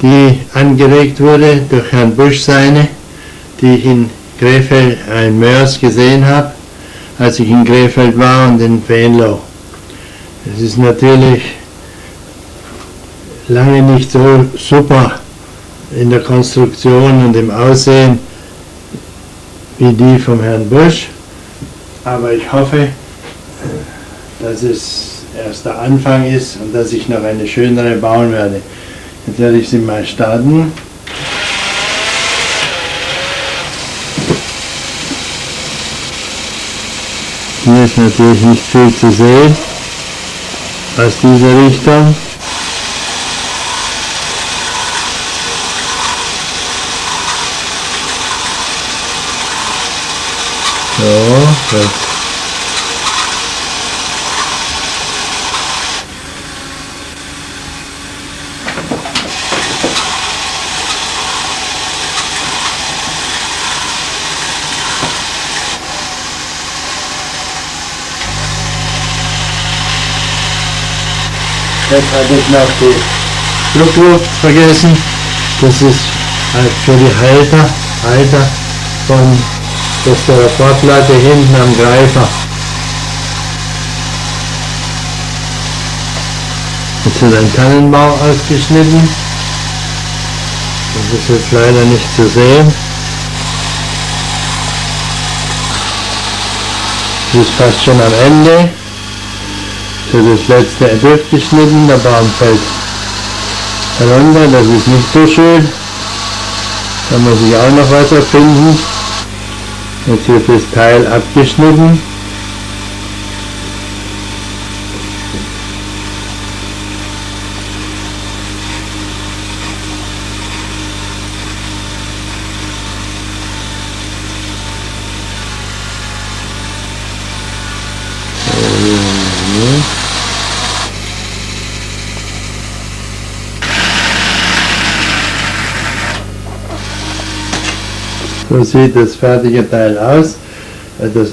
die angeregt wurde durch Herrn Busch seine, die ich in Krefeld, in Mörs gesehen habe, als ich in Krefeld war und in Venlo. Es ist natürlich lange nicht so super in der Konstruktion und im Aussehen wie die vom Herrn Busch, aber ich hoffe, dass es erst der Anfang ist und dass ich noch eine schönere bauen werde. Jetzt werde ich sie mal starten. Hier ist natürlich nicht viel zu sehen aus dieser Richtung. So, das. Jetzt hatte ich noch die Druckluft vergessen. Das ist halt für die Halter von der Styroporplatte hinten am Greifer. Jetzt wird ein Tannenbaum ausgeschnitten. Das ist jetzt leider nicht zu sehen. Das ist fast schon am Ende. Für das letzte durchgeschnitten, der Baum fällt herunter, das ist nicht so schön. Da muss ich auch noch was erfinden. Jetzt wird das Teil abgeschnitten. So sieht das fertige Teil aus, das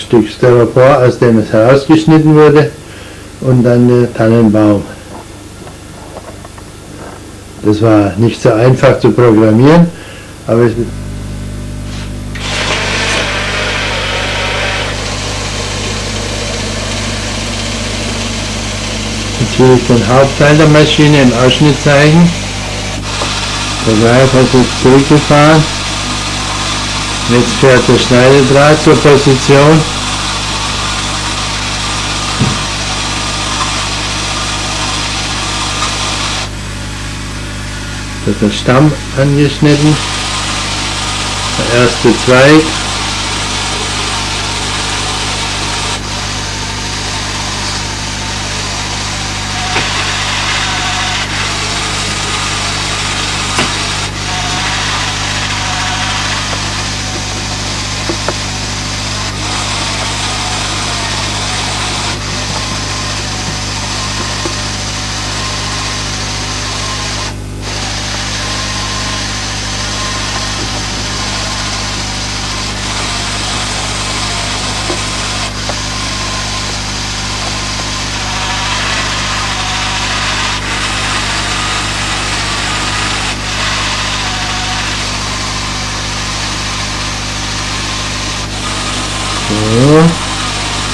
Stück Styropor, aus dem es herausgeschnitten wurde, und dann der Tannenbaum. Das war nicht so einfach zu programmieren, aber es jetzt will ich den Hauptteil der Maschine im Ausschnitt zeigen. Der Greifer ist jetzt zurückgefahren. Jetzt fährt der Schneidedraht zur Position. Da ist der Stamm angeschnitten, der erste Zweig.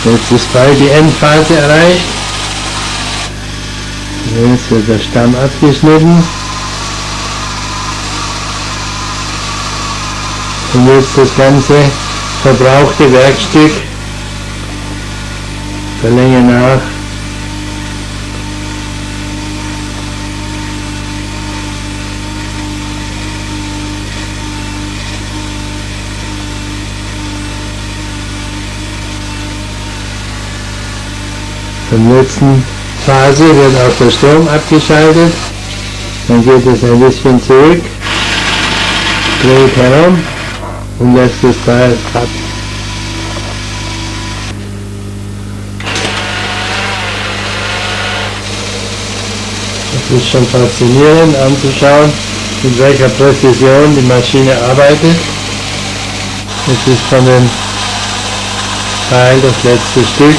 So, jetzt ist bald die Endphase erreicht. Jetzt wird der Stamm abgeschnitten. Und jetzt das ganze verbrauchte Werkstück der Länge nach in der letzten Phase wird auch der Strom abgeschaltet, dann geht es ein bisschen zurück, dreht herum und lässt das Teil ab. Es ist schon faszinierend anzuschauen, mit welcher Präzision die Maschine arbeitet. Es ist von dem Teil das letzte Stück.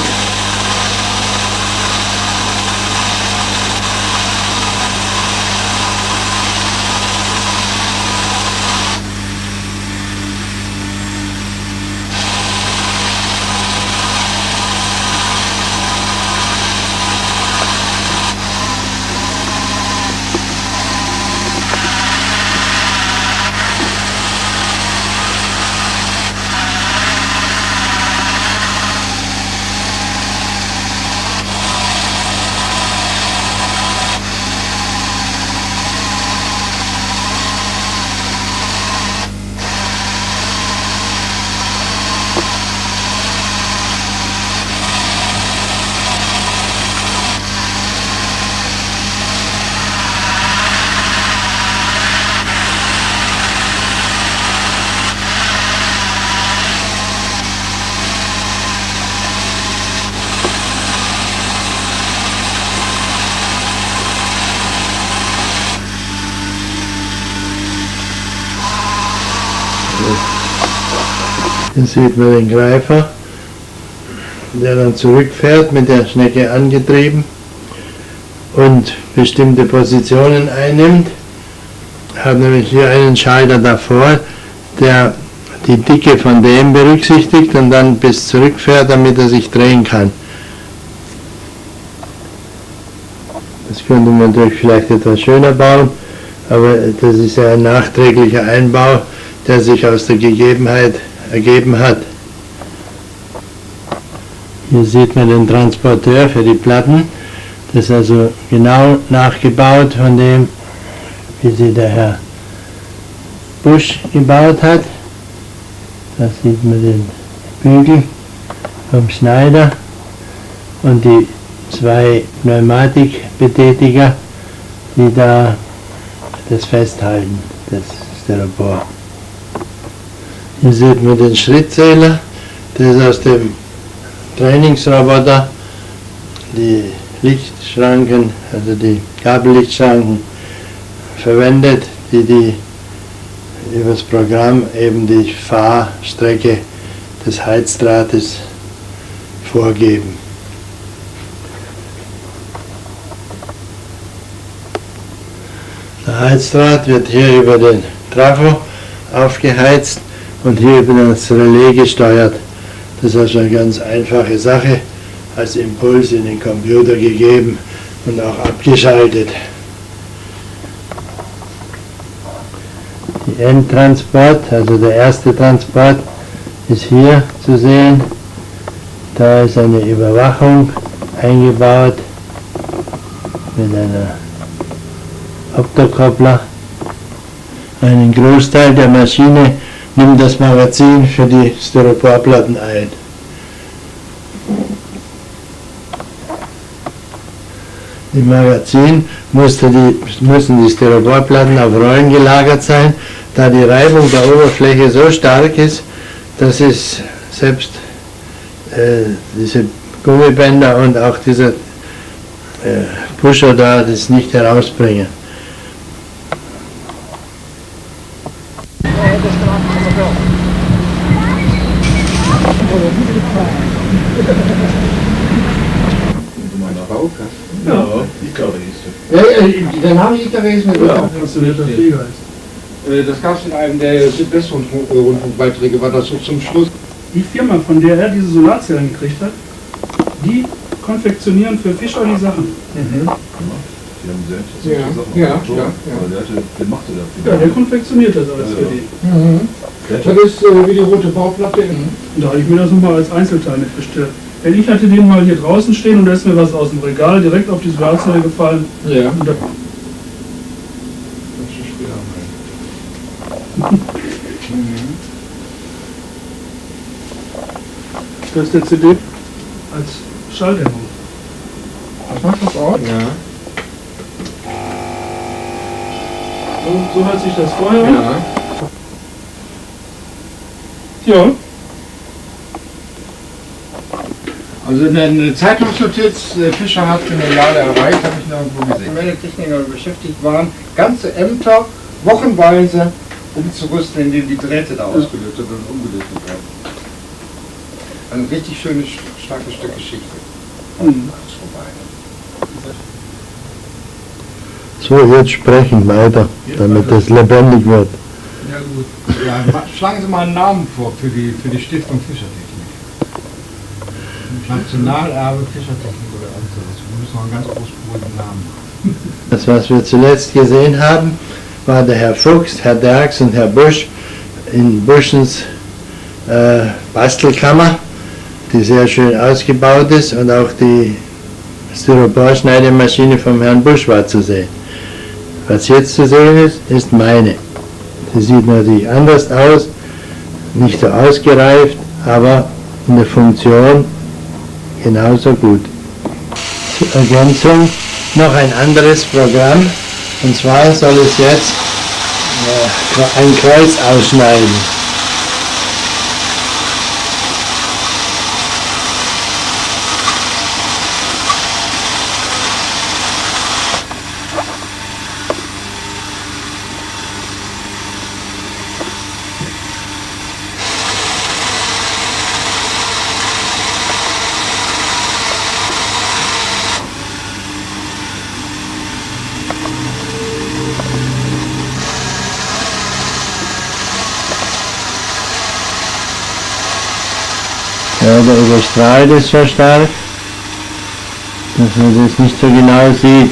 Hier sieht man den Greifer, der dann zurückfährt, mit der Schnecke angetrieben und bestimmte Positionen einnimmt. Hat nämlich hier einen Schalter davor, der die Dicke von dem berücksichtigt und dann bis zurückfährt, damit er sich drehen kann. Das könnte man natürlich vielleicht etwas schöner bauen, aber das ist ja ein nachträglicher Einbau, der sich aus der Gegebenheit ergeben hat. Hier sieht man den Transporteur für die Platten. Das ist also genau nachgebaut von dem, wie sie der Herr Busch gebaut hat. Da sieht man den Bügel vom Schneider und die zwei Pneumatikbetätiger, die da das festhalten, das Styropor. Hier sieht man den Schrittzähler, der ist aus dem Trainingsroboter, die Lichtschranken, also die Kabellichtschranken verwendet, die über das Programm eben die Fahrstrecke des Heizdrahtes vorgeben. Der Heizdraht wird hier über den Trafo aufgeheizt und hier über das Relais gesteuert. Das ist also eine ganz einfache Sache, als Impuls in den Computer gegeben und auch abgeschaltet. Die Endtransport, also der erste Transport, ist hier zu sehen. Da ist eine Überwachung eingebaut mit einer Optokoppler. Einen Großteil der Maschine nimmt das Magazin für die Styroporplatten ein. Im Magazin müssen die Styroporplatten auf Rollen gelagert sein, da die Reibung der Oberfläche so stark ist, dass es selbst diese Gummibänder und auch dieser Pusher da das nicht herausbringen. Ja, Icarus. Ja, den habe ich gelesen. Ja, funktioniert das Flieger ist. Das gab es in einem der Südwestrundfunkbeiträge, war das so zum Schluss. Die Firma, von der er diese Solarzellen gekriegt hat, die konfektionieren für Fischer die Sachen. Mhm. Die haben selbst der machte das. Ja, der konfektioniert das alles für die. Mhm. Das ist wie die rote Bauplatte. Und da habe ich mir das nochmal als Einzelteil mitbestellt. Denn ich hatte den mal hier draußen stehen und da ist mir was aus dem Regal direkt auf die Solarzelle gefallen. Ja. Und da das ist der CD als Schalldämpfung. Was macht das auch? Ja. So hört sich das vorher an. Ja. Ja. Also eine Zeitungsnotiz, Fischer hat Filiale erreicht, habe ich nirgendwo gesehen. Meldetechniker beschäftigt waren, ganze Ämter wochenweise umzurüsten, indem die Drähte da ausgelötet und umgelötet werden. Ein richtig schönes, starkes Stück Geschichte. Ist vorbei. So, jetzt sprechen weiter, damit es lebendig wird. Ja gut. Ja, schlagen Sie mal einen Namen vor für die Stiftung Fischertechnik. Nationalerbe Fischertechnik oder alles sowas. Wir müssen noch einen ganz großspuриgen Namen machen. Das, was wir zuletzt gesehen haben, war der Herr Fuchs, Herr Derks und Herr Busch in Buschens Bastelkammer, die sehr schön ausgebaut ist, und auch die Styropor-Schneidemaschine vom Herrn Busch war zu sehen. Was jetzt zu sehen ist, ist meine. Sie sieht natürlich anders aus, nicht so ausgereift, aber in der Funktion genauso gut. Zur Ergänzung noch ein anderes Programm, und zwar soll es jetzt ein Kreuz ausschneiden. Ja, der überstrahlt es so stark, dass man das nicht so genau sieht.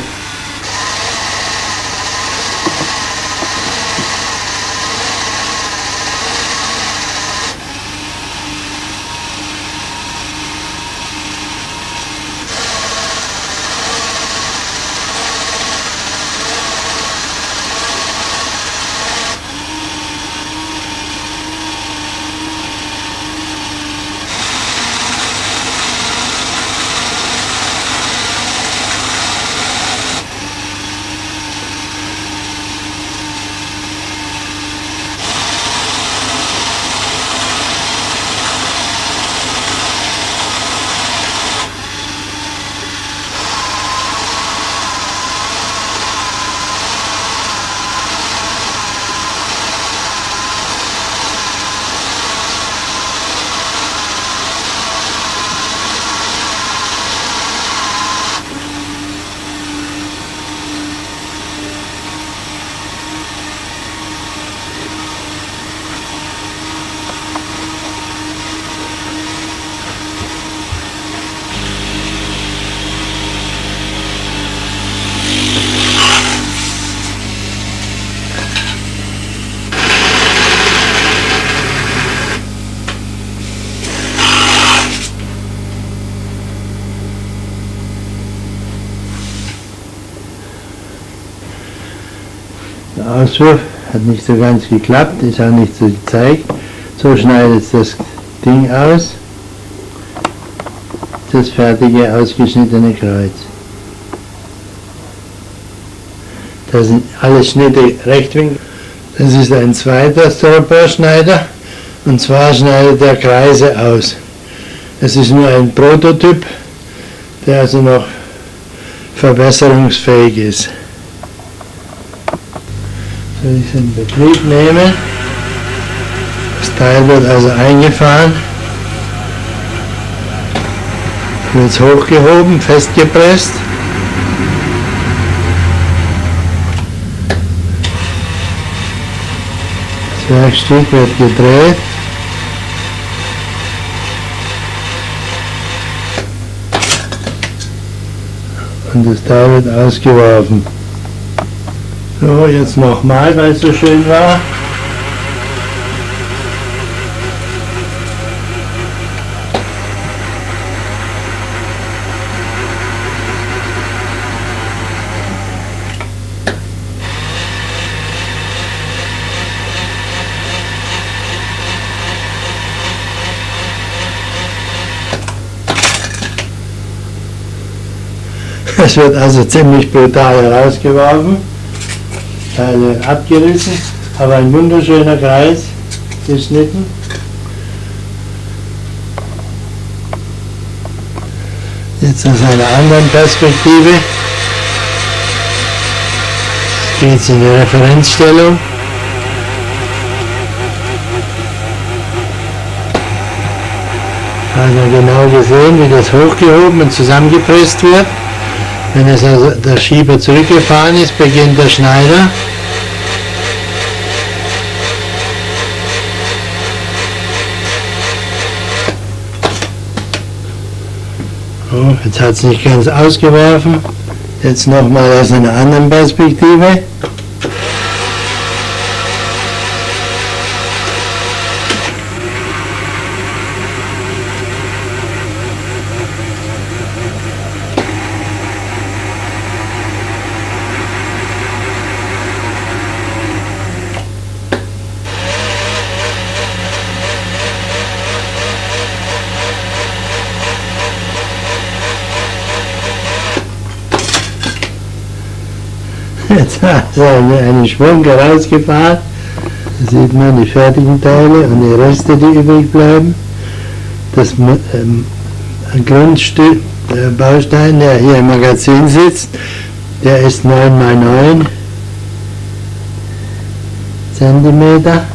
Der Auswurf hat nicht so ganz geklappt, ist auch nicht so gezeigt. So schneidet das Ding aus. Das fertige ausgeschnittene Kreuz. Das sind alle Schnitte Rechtwinkel. Das ist ein zweiter Styroporschneider, und zwar schneidet er Kreise aus. Es ist nur ein Prototyp, der also noch verbesserungsfähig ist. Wenn ich es in Betrieb nehme, das Teil wird also eingefahren, wird hochgehoben, festgepresst. Das Werkstück wird gedreht. Und das Teil wird ausgeworfen. So, jetzt nochmal, weil es so schön war. Es wird also ziemlich brutal herausgeworfen, Teile abgerissen, aber ein wunderschöner Kreis geschnitten. Jetzt aus einer anderen Perspektive geht es in die Referenzstellung. Also genau gesehen, wie das hochgehoben und zusammengepresst wird. Wenn es also der Schieber zurückgefahren ist, beginnt der Schneider. So, jetzt hat es nicht ganz ausgeworfen. Jetzt nochmal aus einer anderen Perspektive. Jetzt hat er einen Schwung herausgefahren. Da sieht man die fertigen Teile und die Reste, die übrig bleiben. Das Grundstück, der Baustein, der hier im Magazin sitzt, der ist 9 x 9 Zentimeter.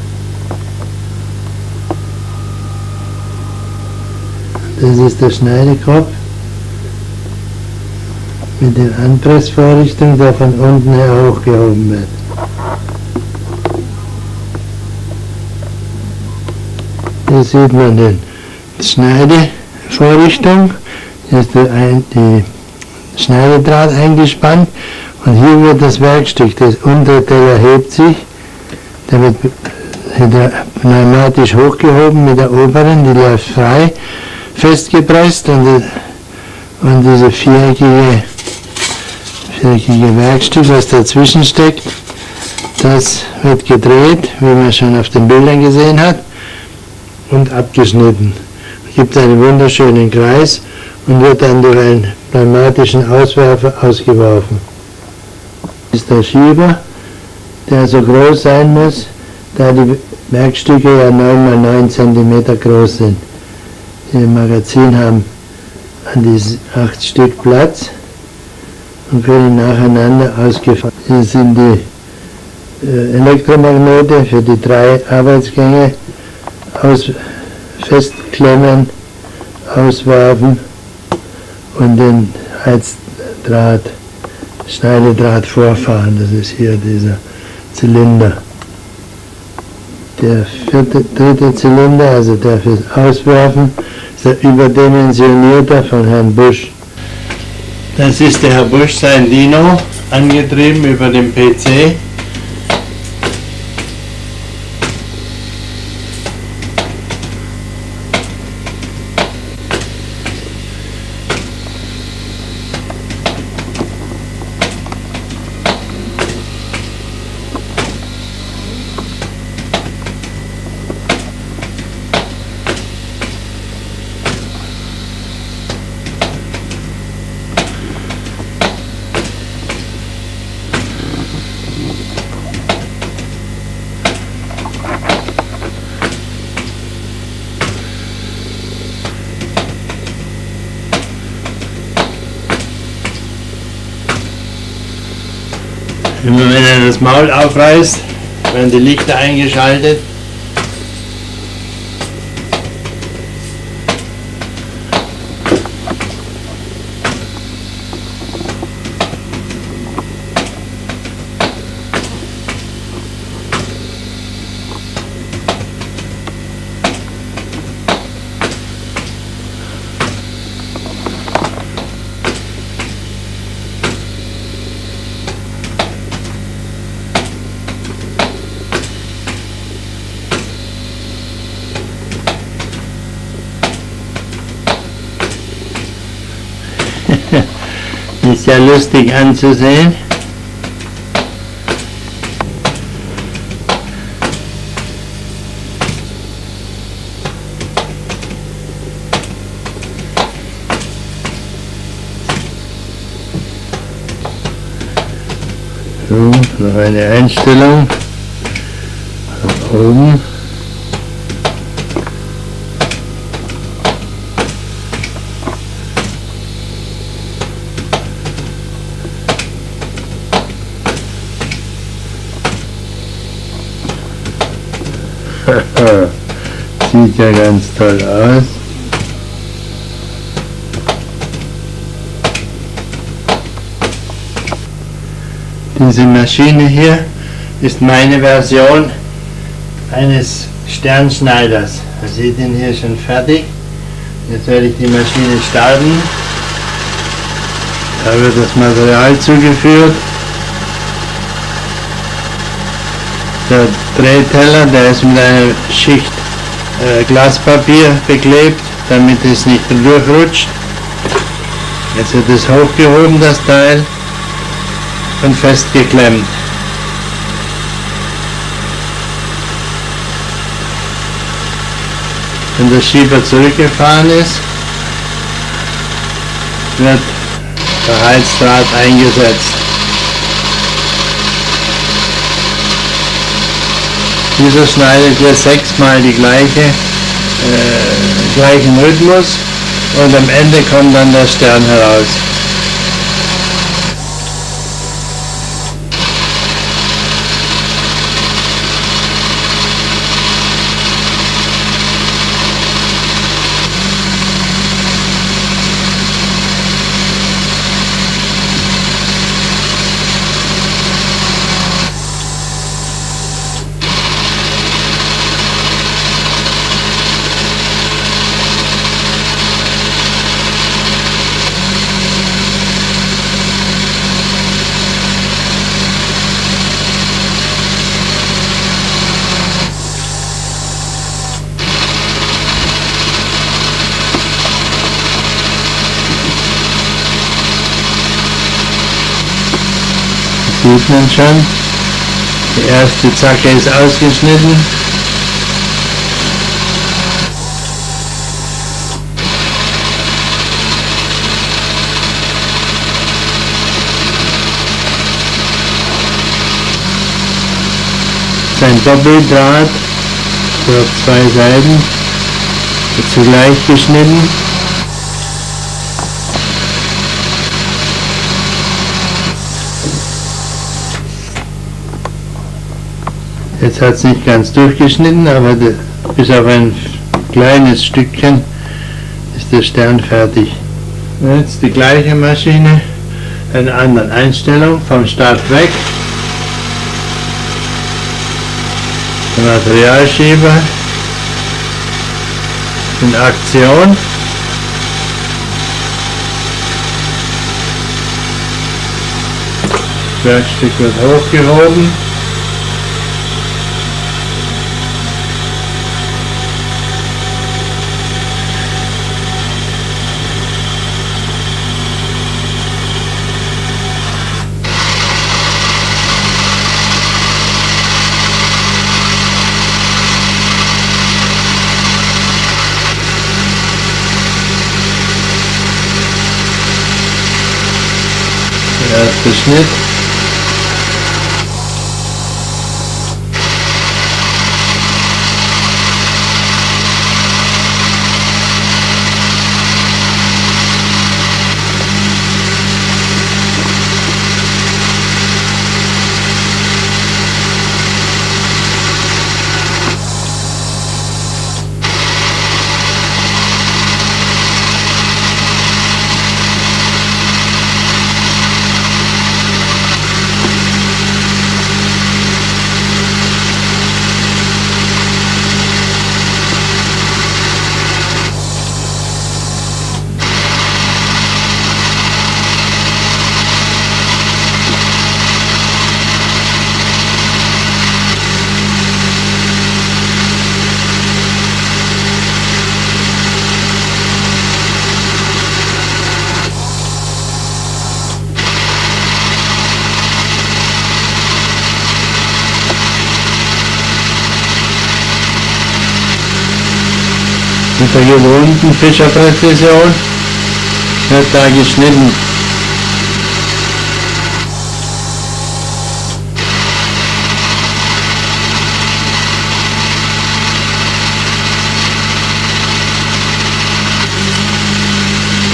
Das ist der Schneidekopf mit der Anpressvorrichtung, der von unten her hochgehoben wird. Hier sieht man den Schneidevorrichtung. Hier ist die Schneidedraht eingespannt und hier wird das Werkstück, das untere Teil erhebt sich, der wird pneumatisch hochgehoben mit der oberen, die läuft frei, festgepresst und dieses viereckige Werkstück, was dazwischen steckt, das wird gedreht, wie man schon auf den Bildern gesehen hat, und abgeschnitten. Es gibt einen wunderschönen Kreis und wird dann durch einen pneumatischen Auswerfer ausgeworfen. Das ist der Schieber, der so groß sein muss, da die Werkstücke ja 9 x 9 cm groß sind. Die im Magazin haben an diesen 8 Stück Platz und können nacheinander ausgefahren. Hier sind die Elektromagnete für die 3 Arbeitsgänge, festklemmen, auswerfen und den Heizdraht, Schneidedraht vorfahren. Das ist hier dieser Zylinder. Der dritte Zylinder, also der fürs Auswerfen, ist der überdimensionierte von Herrn Busch. Das ist der Herr Busch, sein Dino, angetrieben über den PC. Immer wenn er das Maul aufreißt, werden die Lichter eingeschaltet. Ist ja lustig anzusehen. So, noch eine Einstellung nach oben. Sieht ja ganz toll aus. Diese Maschine hier ist meine Version eines Sternschneiders. Man sieht ihn hier schon fertig. Jetzt werde ich die Maschine starten. Da wird das Material zugeführt. Der Drehteller, der ist mit einer Schicht Glaspapier beklebt, damit es nicht durchrutscht. Jetzt wird es hochgehoben, das Teil, und festgeklemmt. Wenn der Schieber zurückgefahren ist, wird der Heizdraht eingesetzt. Dieser schneidet jetzt 6-mal die gleichen Rhythmus und am Ende kommt dann der Stern heraus. sieht man schon. Die erste Zacke ist ausgeschnitten. Ein Doppeldraht, so auf zwei Seiten, wird zugleich geschnitten. Jetzt hat es nicht ganz durchgeschnitten, aber bis auf ein kleines Stückchen ist der Stern fertig. Jetzt die gleiche Maschine, eine andere Einstellung, vom Start weg. Der Materialschieber in Aktion. Das Werkstück wird hochgehoben. Der erste Schnitt. Mit der gewohnten Fischerpräzision wird da geschnitten.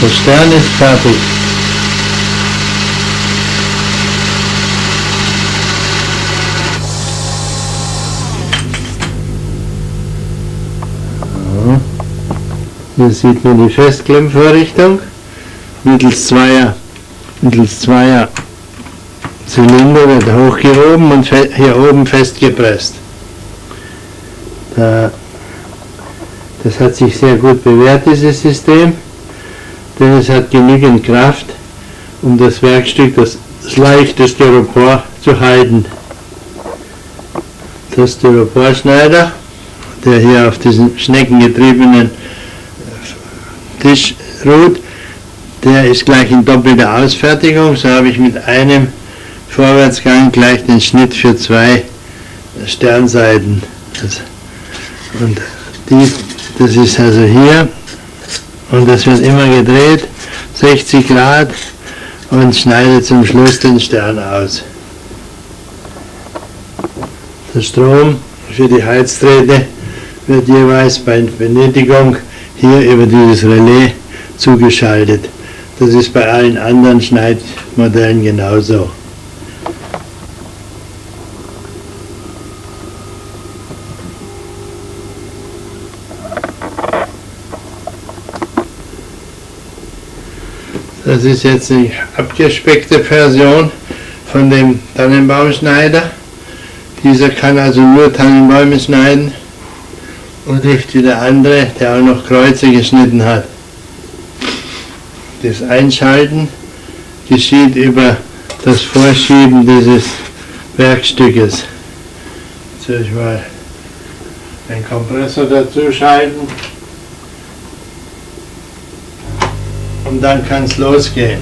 Der Stern ist fertig. Hier sieht man die Festklemmvorrichtung mittels zweier Zylinder wird hochgehoben und hier oben festgepresst. Das hat sich sehr gut bewährt, dieses System, denn es hat genügend Kraft, um das Werkstück, das leichte Styropor, zu halten. Der Styroporschneider, der hier auf diesem schneckengetriebenen Tisch ruht, der ist gleich in doppelter Ausfertigung, so habe ich mit einem Vorwärtsgang gleich den Schnitt für zwei Sternseiten. Und das ist also hier, und das wird immer gedreht, 60 Grad, und schneidet zum Schluss den Stern aus. Der Strom für die Heizdrähte wird jeweils bei Benötigung hier über dieses Relais zugeschaltet. Das ist bei allen anderen Schneidmodellen genauso. Das ist jetzt eine abgespeckte Version von dem Tannenbaumschneider. Dieser kann also nur Tannenbäume schneiden und nicht wie der andere, der auch noch Kreuze geschnitten hat. Das Einschalten geschieht über das Vorschieben dieses Werkstückes. Jetzt will ich mal einen Kompressor dazu schalten und dann kann es losgehen.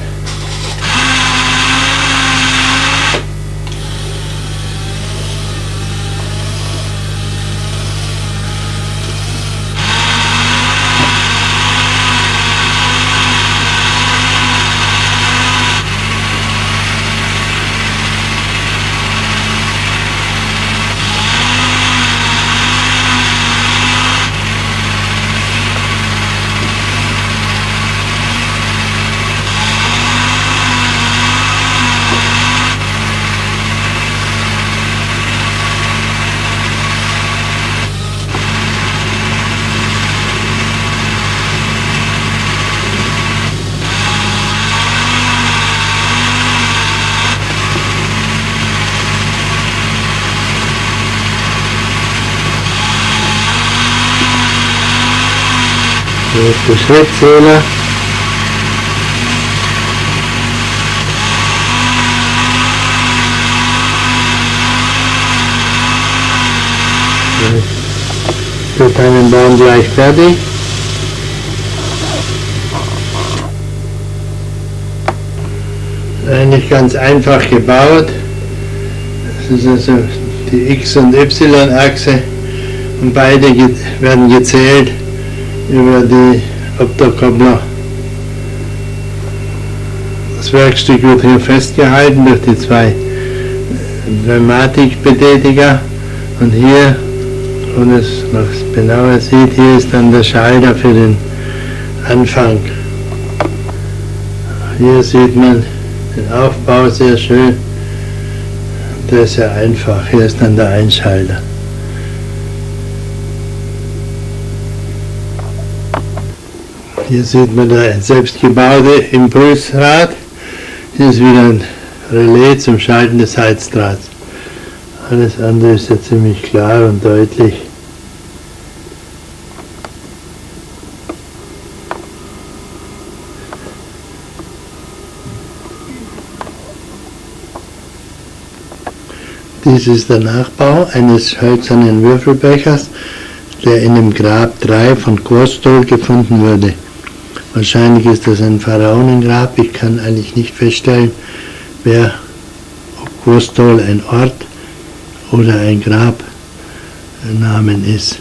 Hier ist der Schrittzähler. Der Tannenbaum gleich fertig. Eigentlich ganz einfach gebaut. Das ist also die X- und Y-Achse und beide werden gezählt über die Optokoppler. Das Werkstück wird hier festgehalten durch die zwei Pneumatikbetätiger und hier, wo man es noch genauer sieht, hier ist dann der Schalter für den Anfang. Hier sieht man den Aufbau sehr schön. Der ist sehr einfach. Hier ist dann der Einschalter. Hier sieht man das selbstgebaute Impulsrad. Hier ist wieder ein Relais zum Schalten des Heizdrahts. Alles andere ist ja ziemlich klar und deutlich. Dies ist der Nachbau eines hölzernen Würfelbechers, der in dem Grab 3 von Quostol gefunden wurde. Wahrscheinlich ist das ein Pharaonengrab. Ich kann eigentlich nicht feststellen, ob Quostol ein Ort oder ein Grabnamen ist.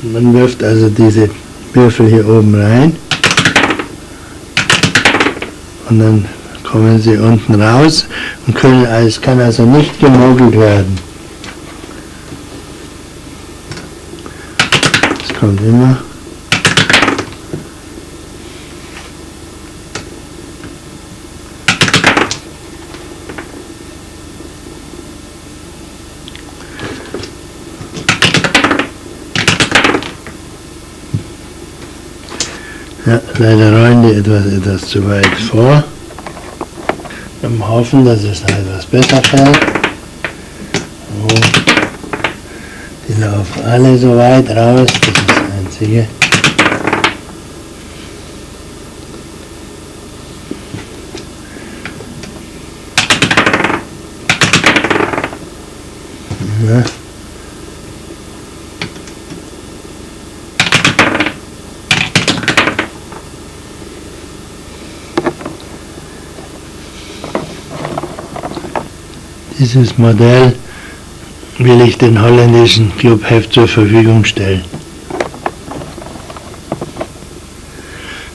Man wirft also diese Würfel hier oben rein und dann kommen sie unten raus und es kann also nicht gemogelt werden. Das kommt immer. Ja, leider rollen die etwas zu weit vor. Wir hoffen, dass es etwas besser fällt. So. Die laufen alle so weit raus, das ist das Einzige. Ja. Dieses Modell will ich den holländischen Clubheft zur Verfügung stellen.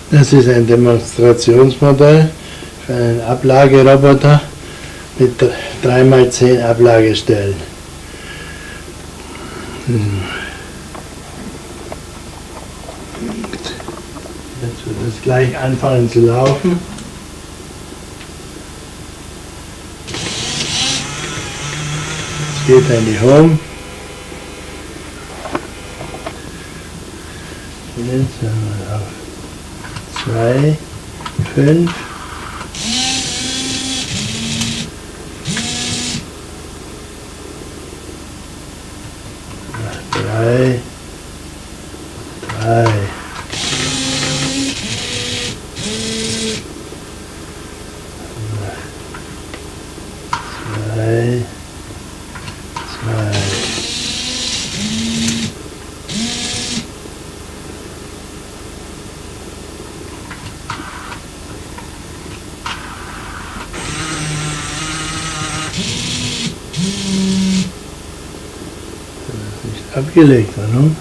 Das ist ein Demonstrationsmodell für einen Ablageroboter mit 3×10 Ablagestellen. Jetzt wird es gleich anfangen zu laufen. Geht in die Home. Und jetzt haben wir auf 2, 5. 3, 3. 2. Nicht abgelegt, warum?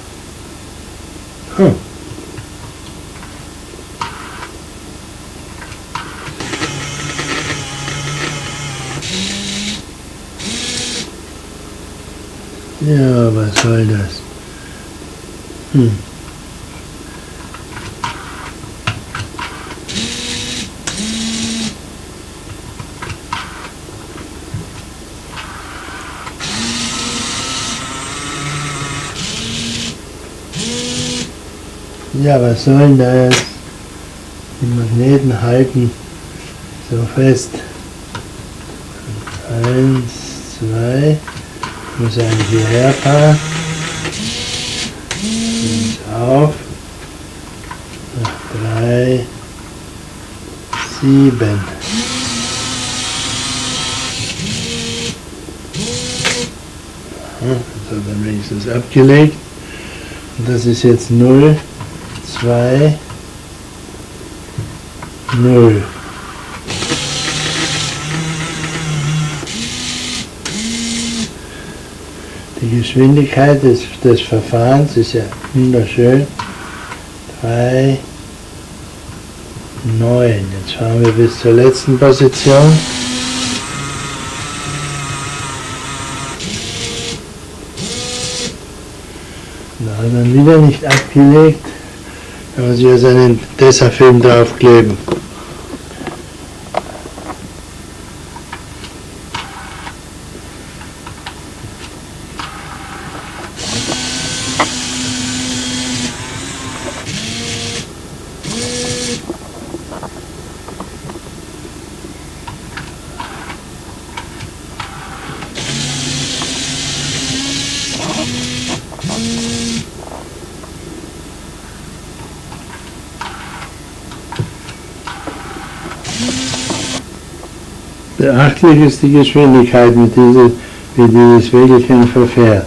Oh. Ja, was soll das? Ja, was sollen da jetzt? Die Magneten halten so fest. 1, 2, muss eigentlich hierher fahren. auf. 3, 7. Das hat er wenigstens abgelegt. Und das ist jetzt 0, 2, 0. Die Geschwindigkeit des Verfahrens ist ja wunderschön. 3, 9. Jetzt fahren wir bis zur letzten Position. Da hat er wieder nicht abgelegt. Da muss ich ja seinen Tesafilm draufkleben. Beachtlich ist die Geschwindigkeit, wie dieses Wägelchen verfährt.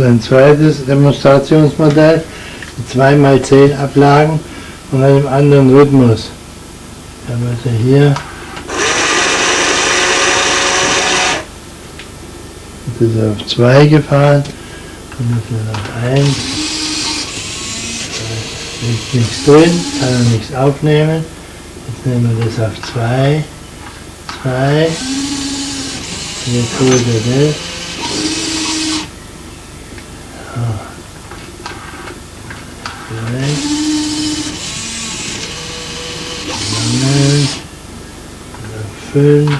Ein zweites Demonstrationsmodell mit 2x10 Ablagen und einem anderen Rhythmus. Wir haben also hier das ist auf 2 gefahren und das ist auf 1. Da ist nichts drin, kann er nichts aufnehmen. Jetzt nehmen wir das auf 2, 2. Jetzt holt er das. Sammeln. 5.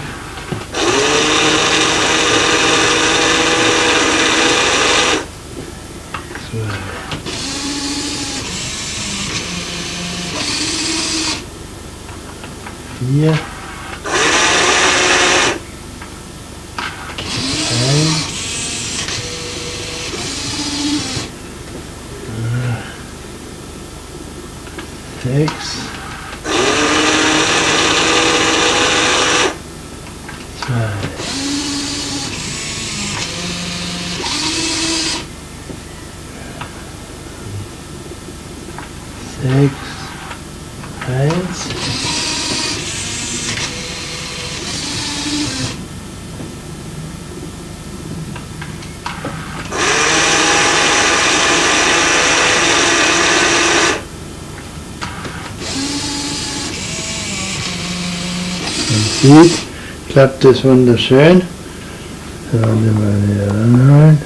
4. 1. 6. 2. 6. 1. Man sieht, klappt es wunderschön. So, nehmen wir wieder ranholen.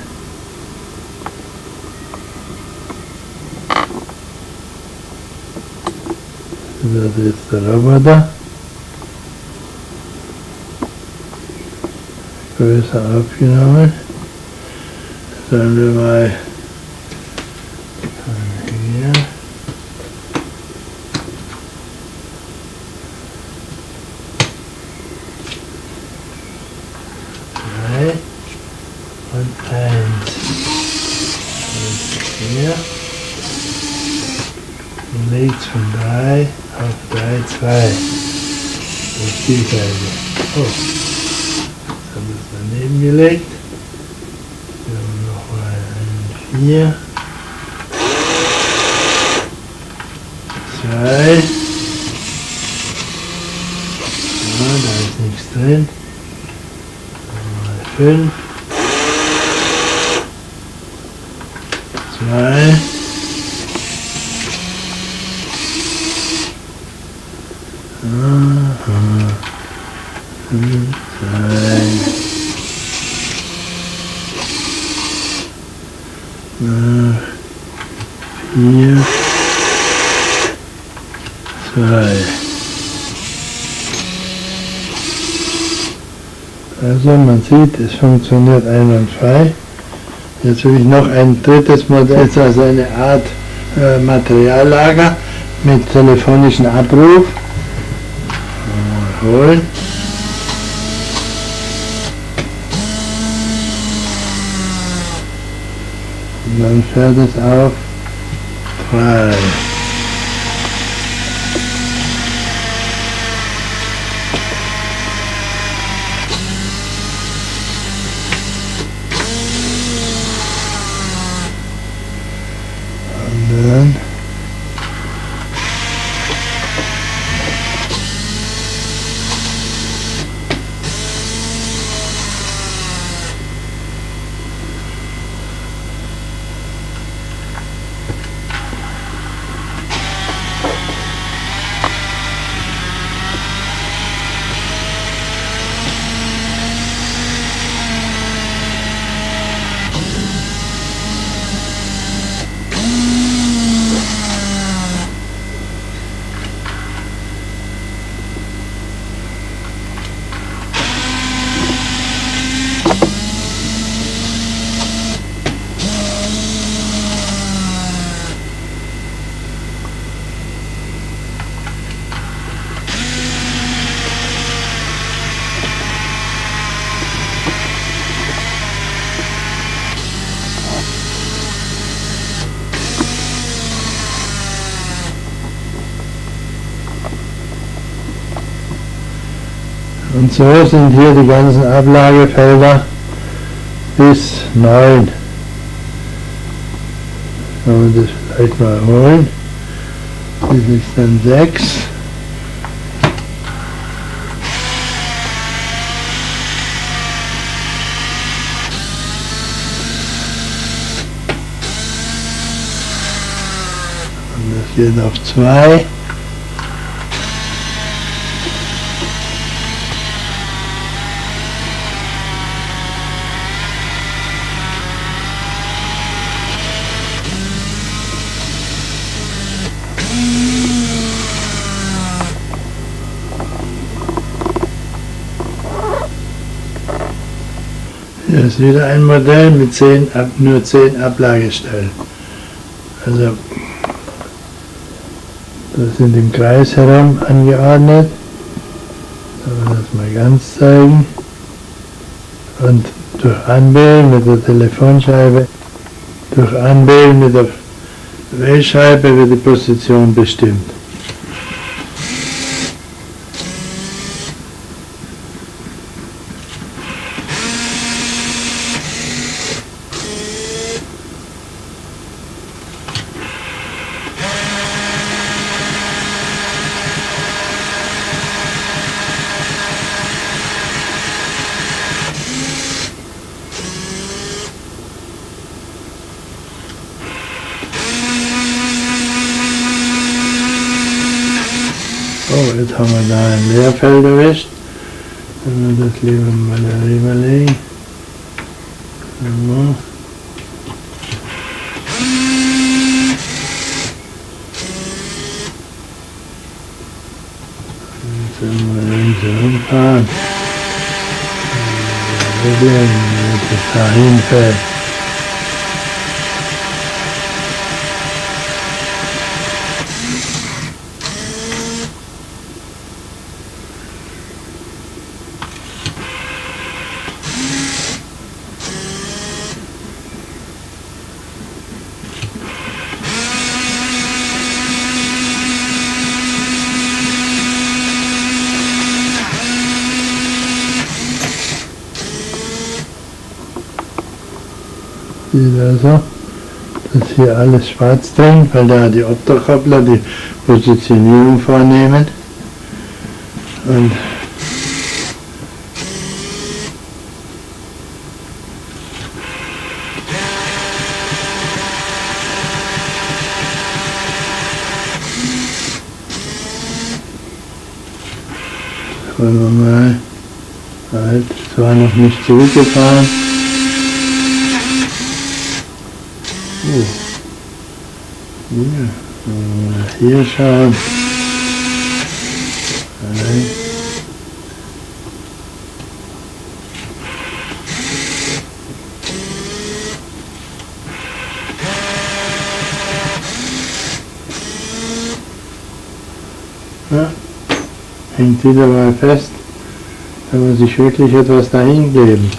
Das ist jetzt der Roboter. Größer aufgenommen. Sollen wir mal hier. Und 1. Und hier. Und links von 3 auf 3, 2. Auf die Seite. Oh. Jetzt haben wir es daneben gelegt. Hier haben wir nochmal einen 4. 2. Ja, da ist nichts drin. 5. 2. Vier, 2. Also man sieht, es funktioniert einwandfrei. Jetzt will ich noch ein drittes Modell, also eine Art Materiallager mit telefonischem Abruf. Mal holen. Und dann fährt es auf 3. Und dann Und so sind hier die ganzen Ablagefelder bis 9. Kann man das vielleicht mal holen. Das ist dann 6. Und das geht auf 2. Hier ist wieder ein Modell mit nur 10 Ablagestellen. Also das sind im Kreis herum angeordnet. Sollen wir das mal ganz zeigen. Und durch Anwählen mit der Telefonscheibe, durch Anwählen mit der Wählscheibe wird die Position bestimmt. Oh, jetzt haben wir da ein Leerfeld erwischt. Wenn wir das lieber mal darüber legen. So. Jetzt werden wir links rumfahren. Wenn das da hinfällt. Sieht also, dass hier alles schwarz drin, weil da die Optokoppler die Positionierung vornehmen. Und wollen wir mal. Halt, es war noch nicht zurückgefahren. Oh. Hier schauen. Halt. Ja, hängt wieder mal fest, wenn man sich wirklich etwas dahin kleben.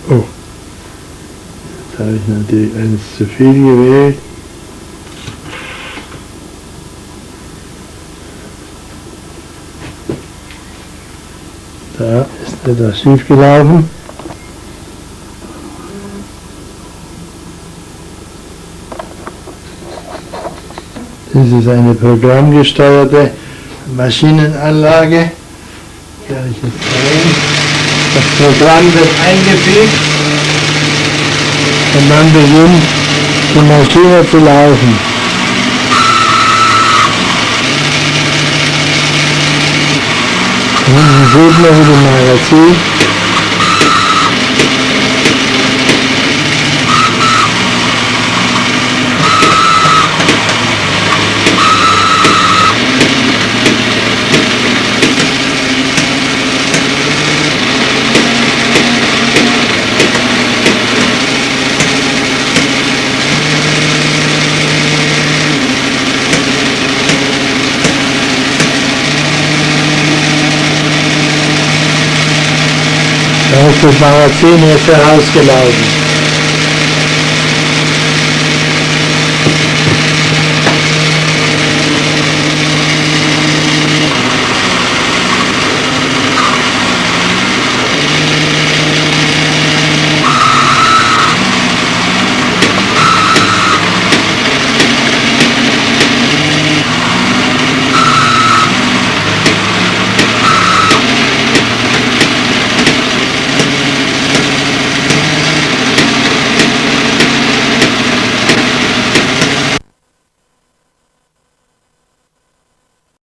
Oh, jetzt habe ich natürlich eins zu viel gewählt. Da ist etwas schief gelaufen. Das ist eine programmgesteuerte Maschinenanlage. Werde ich jetzt zeigen. Das Programm wird eingefügt und dann beginnt die Maschine zu laufen. Hinten sieht man die Magazin. Da ist das Magazin jetzt herausgelaufen.